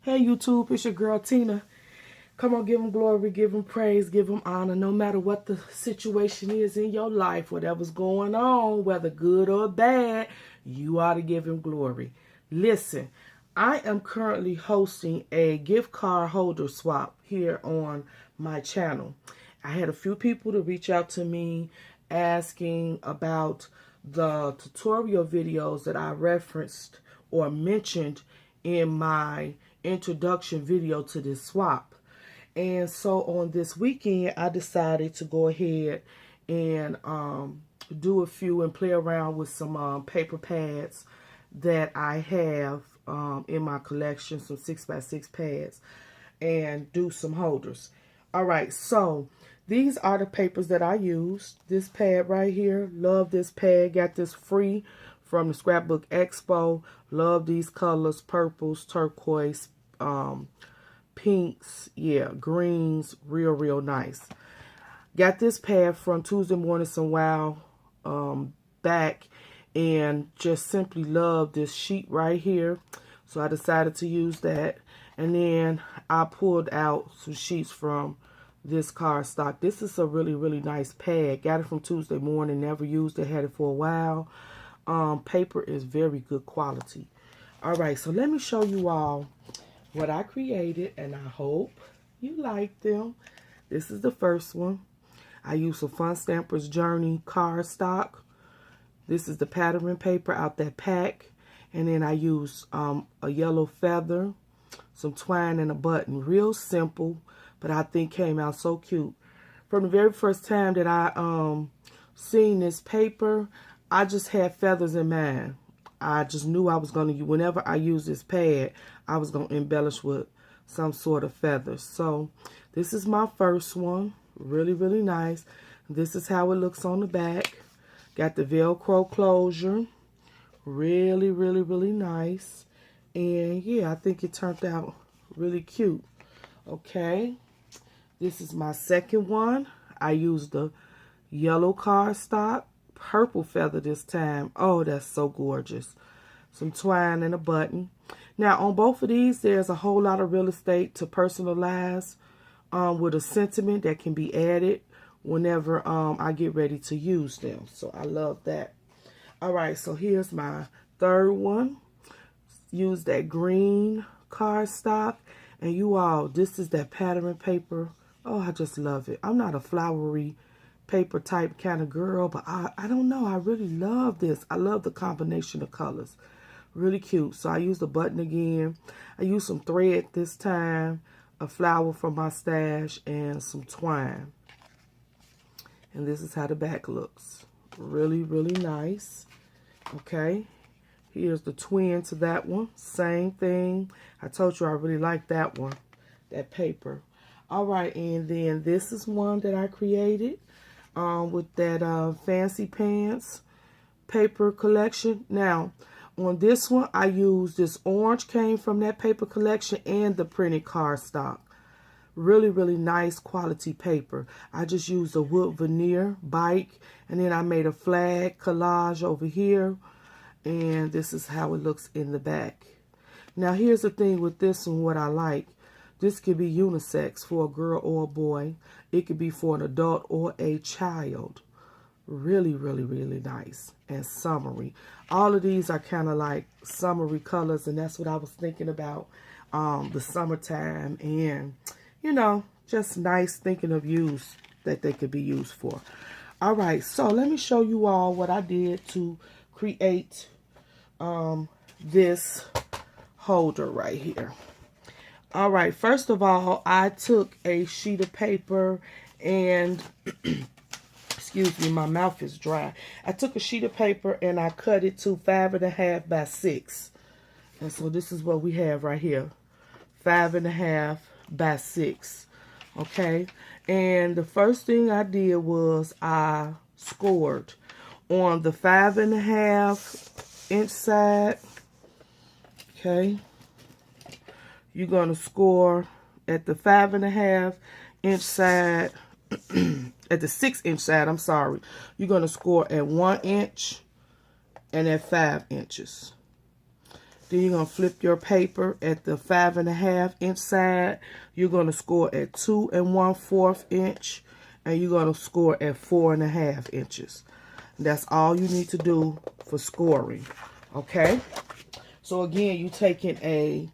Hey YouTube, it's your girl Tina. Come on, give him glory, give him praise, give him honor. No matter what the situation is in your life, whatever's going on, whether good or bad, you ought to give him glory. Listen, I am currently hosting a gift card holder swap here on my channel. I had a few people to reach out to me asking about the tutorial videos that I referenced or mentioned in my introduction video to this swap. And so on this weekend, I decided to go ahead and do a few and play around with some paper pads that I have in my collection, some 6x6 pads, and do some holders. All right, so these are the papers that I used. This pad right here, love this pad. Got this free from the Scrapbook Expo. Love these colors, purples, turquoise, pinks, yeah, greens, real nice. Got this pad from Tuesday Morning Some Wow back, and just simply love this sheet right here. So I decided to use that. And then I pulled out some sheets from this cardstock. This is a really nice pad. Got it from Tuesday Morning, never used it, had it for a while. Paper is very good quality. All right, so let me show you all what I created, and I hope you like them. This is the first one. I used some Fun Stampers Journey cardstock. This is the pattern paper out that pack. And then I used a yellow feather, some twine, and a button. Real simple, but I think came out so cute. From the very first time that I seen this paper, I just had feathers in mind. I just knew I was going to, whenever I use this pad, I was going to embellish with some sort of feathers. So this is my first one. Really nice. This is how it looks on the back. Got the Velcro closure. Really nice. And yeah, I think it turned out really cute. Okay. This is my second one. I used the yellow cardstock. Purple feather this time. Oh, that's so gorgeous. Some twine and a button. Now, on both of these, there's a whole lot of real estate to personalize with a sentiment that can be added whenever I get ready to use them. So I love that. All right, so here's my third one. Use that green cardstock. And you all, this is that pattern paper. Oh, I just love it. I'm not a flowery paper type kind of girl, but I don't know, I really love this. I love the combination of colors. Really cute. So I used a button again. I used some thread this time, a flower from my stash, and some twine. And this is how the back looks. Really nice. Okay, here's the twin to that one. Same thing. I told you I really like that one, that paper. All right, and then this is one that I created with that Fancy Pants paper collection. Now, on this one, I used this orange, came from that paper collection, and the printed cardstock. Really nice quality paper. I just used a wood veneer bike, and then I made a flag collage over here, and this is how it looks in the back. Now, here's the thing with this one, what I like. This could be unisex for a girl or a boy. It could be for an adult or a child. Really nice and summery. All of these are kind of like summery colors, and that's what I was thinking about the summertime, and you know, just nice, thinking of use that they could be used for. All right, so let me show you all what I did to create this holder right here. All right, first of all, I took a sheet of paper and excuse me, my mouth is dry. I took a sheet of paper and I cut it to 5.5 by 6. And so this is what we have right here. 5.5 by 6. Okay. And the first thing I did was I scored on the 5.5 inch side. Okay. You're going to score at the 5.5 inch side. At the 6 inch side, I'm sorry, you're going to score at 1 inch and at 5 inches. Then you're going to flip your paper at the 5.5 inch side. You're going to score at 2 1/4 inch. And you're going to score at 4.5 inches. That's all you need to do for scoring. Okay? So again, you're taking a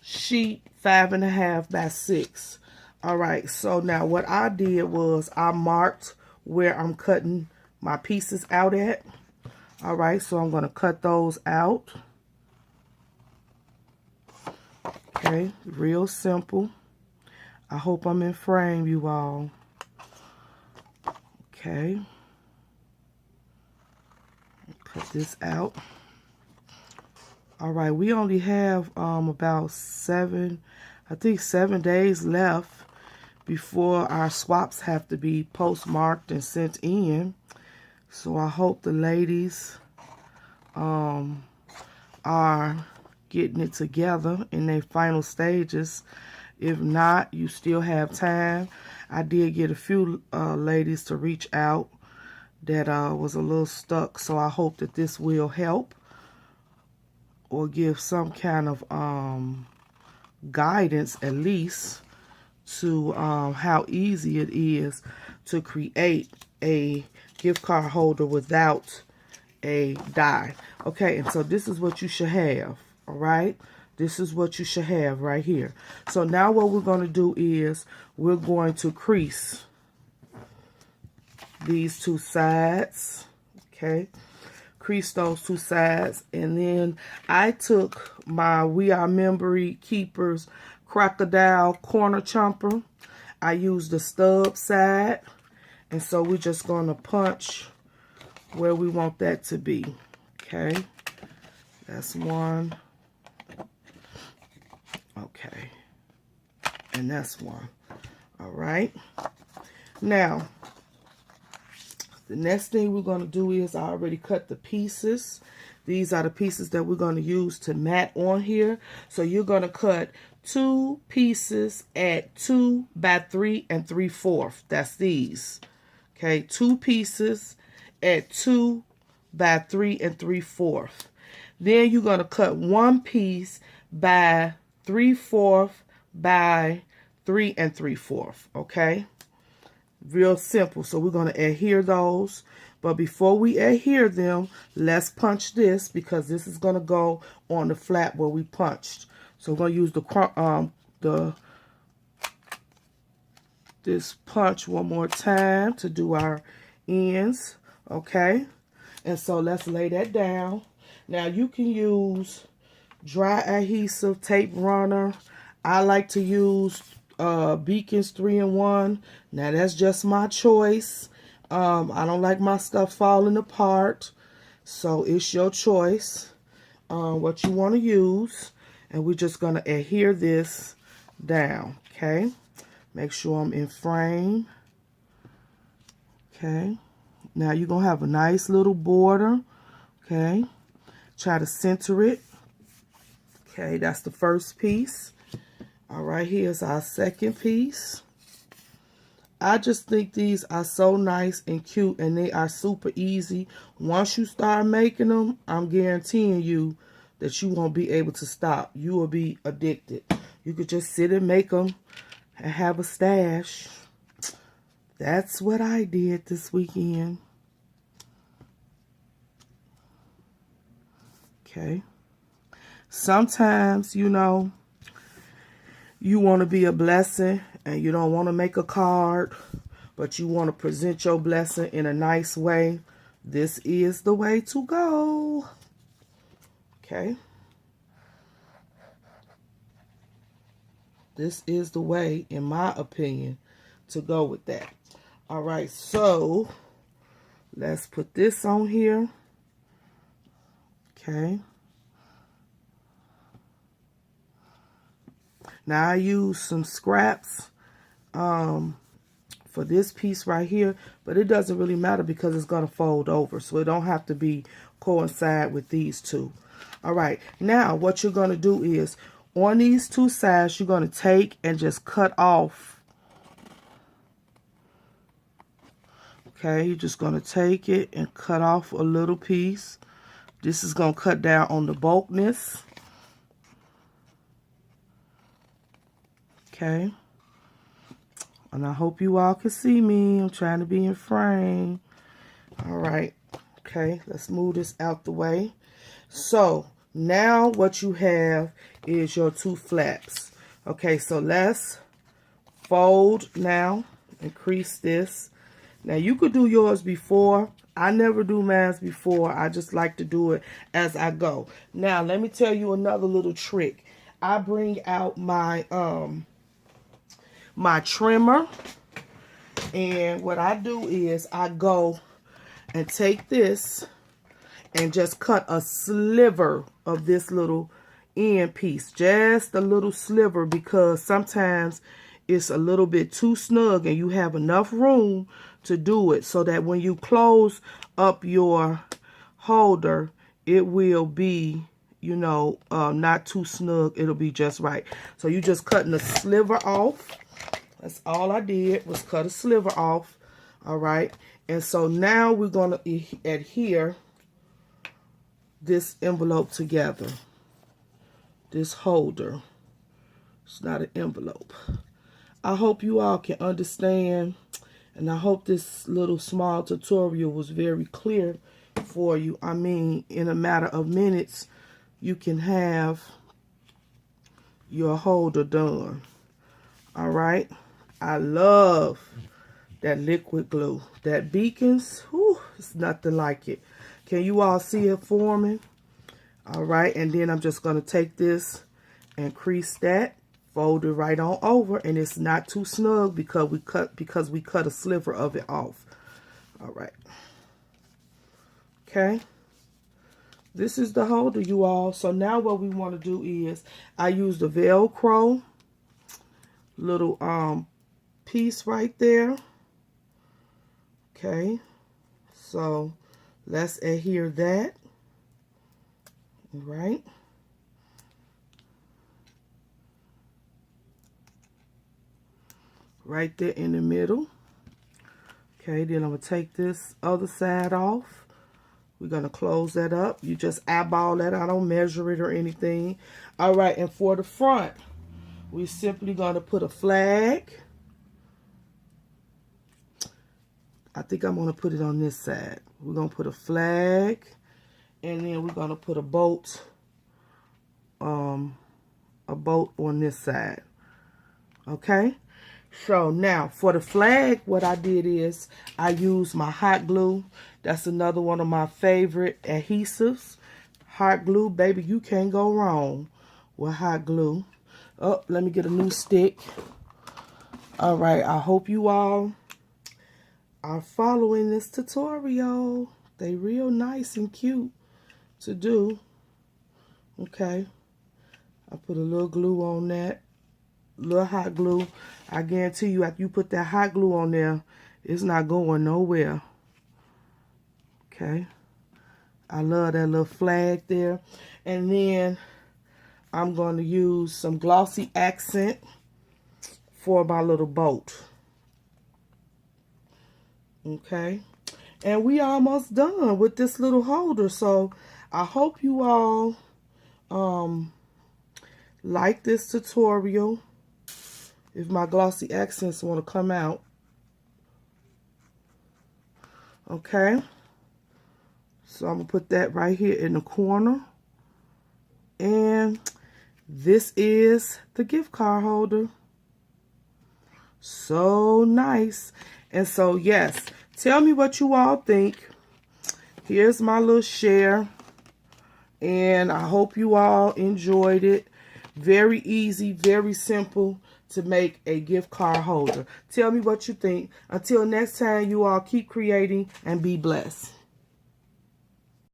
sheet 5.5 by 6. All right, so now what I did was I marked where I'm cutting my pieces out at. All right, so I'm going to cut those out. Okay, real simple. I hope I'm in frame, you all. Okay. Cut this out. All right, we only have about 7 days left before our swaps have to be postmarked and sent in. So I hope the ladies are getting it together in their final stages. If not, you still have time. I did get a few ladies to reach out that was a little stuck, so I hope that this will help or give some kind of guidance at least to how easy it is to create a gift card holder without a die. Okay, and so this is what you should have. All right, this is what you should have right here. So now what we're going to do is we're going to crease these two sides. Okay, crease those two sides, and then I took my We Are Memory Keepers Crocodile Corner Chomper. I used the stub side, and so we're just going to punch where we want that to be. Okay, that's one. Okay, and that's one. All right, now the next thing we're going to do is I already cut the pieces. These are the pieces that we're going to use to mat on here. So you're going to cut 2 pieces at 2 by 3 3/4. That's these. Okay, 2 pieces at 2 by 3 3/4. Then you're going to cut 1 piece by 3/4 by 3 3/4. Okay, real simple. So we're going to adhere those. But before we adhere them, let's punch this because this is going to go on the flap where we punched. So we're going to use this punch one more time to do our ends. Okay, and so let's lay that down. Now you can use dry adhesive tape runner. I like to use Beacons 3-in-1. Now that's just my choice. I don't like my stuff falling apart, so it's your choice what you want to use. And we're just going to adhere this down. Okay, make sure I'm in frame. Okay, now you're going to have a nice little border. Okay, try to center it. Okay, that's the first piece. All right, here's our second piece. I just think these are so nice and cute, and they are super easy. Once you start making them, I'm guaranteeing you that you won't be able to stop. You will be addicted. You could just sit and make them and have a stash. That's what I did this weekend. Okay. Sometimes, you know, you want to be a blessing and you don't want to make a card, but you want to present your blessing in a nice way. This is the way to go. Okay. This is the way, in my opinion, to go with that. All right, so let's put this on here. Okay. Now I use some scraps for this piece right here, but it doesn't really matter because it's going to fold over, so it don't have to be coincide with these two. All right, now what you're going to do is on these two sides, you're going to take and just cut off. Okay, you're just going to take it and cut off a little piece. This is going to cut down on the bulkiness. Okay. And I hope you all can see me. I'm trying to be in frame. All right. Okay, let's move this out the way. So now what you have is your two flaps. Okay, so let's fold now, increase this. Now you could do yours before. I never do mine before. I just like to do it as I go. Now let me tell you another little trick. I bring out my my trimmer, and what I do is I go and take this and just cut a sliver of this little end piece, just a little sliver, because sometimes it's a little bit too snug and you have enough room to do it so that when you close up your holder, it will be, you know, not too snug. It'll be just right. So you just cutting a sliver off. That's all I did, was cut a sliver off. All right. And so now we're going to adhere this envelope together. This holder. It's not an envelope. I hope you all can understand, and I hope this little small tutorial was very clear for you. I mean, in a matter of minutes, you can have your holder done. All right. I love that liquid glue. That Beacons, whew, it's nothing like it. Can you all see it forming? All right, and then I'm just going to take this and crease that, fold it right on over, and it's not too snug because we cut a sliver of it off. All right. Okay. This is the holder, you all. So now what we want to do is I use the Velcro little piece right there. Okay. So let's adhere that. All right. Right there in the middle. Okay, then I'm going to take this other side off. We're going to close that up. You just eyeball that. I don't measure it or anything. All right, and for the front, we're simply going to put a flag. I think I'm going to put it on this side. We're going to put a flag, and then we're going to put a bolt on this side. Okay? So now for the flag, what I did is I used my hot glue. That's another one of my favorite adhesives. Hot glue, baby, you can't go wrong with hot glue. Oh, let me get a new stick. All right, I hope you all are following this tutorial. They real nice and cute to do. Okay, I put a little glue on that, little hot glue. I guarantee you, after you put that hot glue on there, it's not going nowhere. Okay, I love that little flag there. And then I'm going to use some glossy accent for my little bolt. Okay, and we almost done with this little holder. So I hope you all like this tutorial. If my glossy accents want to come out. Okay, so I'm gonna put that right here in the corner, and this is the gift card holder. So nice. And so, yes, tell me what you all think. Here's my little share. And I hope you all enjoyed it. Very easy, very simple to make a gift card holder. Tell me what you think. Until next time, you all keep creating and be blessed.